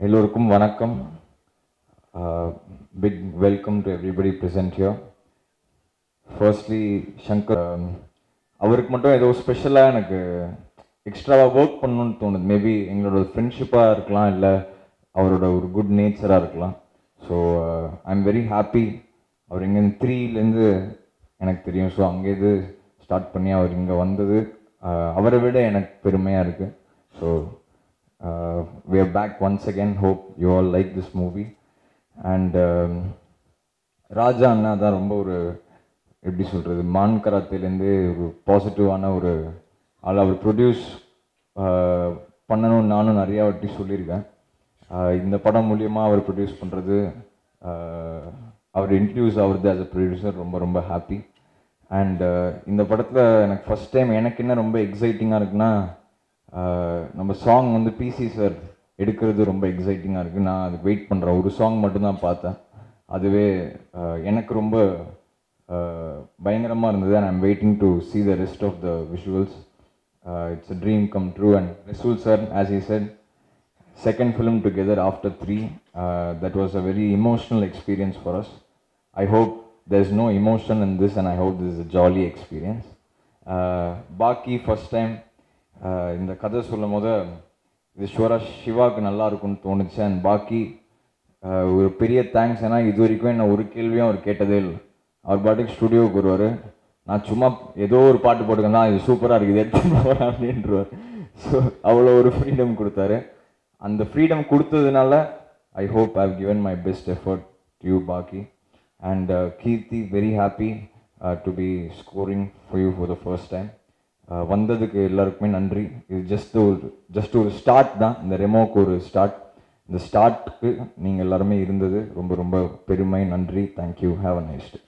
எல்லோருக்கும் வணக்கம். Big welcome to everybody present here. Firstly, Shankar, அவருக்கு மட்டும் ஏதோ ஸ்பெஷலாக எனக்கு எக்ஸ்ட்ராவாக ஒர்க் பண்ணணும்னு தோணுது. மேபி எங்களோட ஃப்ரெண்ட்ஷிப்பாக இருக்கலாம், இல்லை அவரோட ஒரு குட் நேச்சராக இருக்கலாம். So I am very happy. அவர் இங்கேருந்து 3லேருந்து எனக்கு தெரியும். ஸோ அங்கேருந்து ஸ்டார்ட் பண்ணி அவர் இங்கே வந்தது அவரை விட எனக்கு பெருமையாக இருக்குது. So we are back once again. Hope you all like this movie. And ராஜா அண்ணா தான் ரொம்ப ஒரு எப்படி சொல்கிறது, மான் கராத்தேலேருந்து ஒரு பாசிட்டிவான ஒரு ஆள். அவர் ப்ரொடியூஸ் பண்ணணும்னு நானும் நிறையா வாட்டி சொல்லியிருக்கேன். இந்த படம் மூலியமாக அவர் ப்ரொடியூஸ் பண்ணுறது, அவர் இன்ட்ரடியூஸ் ஆகுறது ஆஸ் அ ப்ரொடியூசர் ரொம்ப ரொம்ப ஹாப்பி. அண்ட் இந்த படத்தில் எனக்கு ஃபஸ்ட் டைம் எனக்கு என்ன ரொம்ப எக்ஸைட்டிங்காக இருக்குன்னா, நம்ம சாங் வந்து பிசி சார் எடுக்கிறது ரொம்ப எக்ஸைட்டிங்காக இருக்குது. நான் அதுக்கு வெயிட் பண்ணுறேன். ஒரு சாங் மட்டும்தான் பார்த்தேன், அதுவே எனக்கு ரொம்ப பயங்கரமாக இருந்தது. And I'm waiting to see the rest of the visuals. It's a dream come true. And Rasool sir, as he said, second film together after 3. That was a very emotional experience for us. I hope there's no emotion in this, and I hope this is a jolly experience. Baki first time இந்த கதை சொல்லும் போது இது ஷுவராக சிவாவுக்கு நல்லா இருக்கும்னு தோணுச்சு. And பாக்கி ஒரு பெரிய தேங்க்ஸ். ஏன்னா இது வரைக்கும் என்ன ஒரு கேள்வியும் அவர் கேட்டதே இல்லை. அவர் பாட்டுக்கு ஸ்டுடியோவுக்கு வருவார், நான் சும்மா ஏதோ ஒரு பாட்டு போட்டுக்கேன், இது சூப்பராக இருக்குது எடுத்து போகிறேன் அப்படின்றவர். ஸோ அவ்வளோ ஒரு ஃப்ரீடம் கொடுத்தாரு. அந்த ஃப்ரீடம் கொடுத்ததுனால I hope I have given my best effort to you பாக்கி. And Keerthi, very happy to be scoring for you for the first time. வந்ததுக்கு எல்லாருக்குமே நன்றி. இது ஜஸ்ட் ஒரு ஸ்டார்ட் தான், இந்த ரெமோக்கு ஒரு ஸ்டார்ட். இந்த ஸ்டார்ட்டுக்கு நீங்கள் எல்லாருமே இருந்தது ரொம்ப ரொம்ப பெருமை. நன்றி. Thank you. Have a nice day.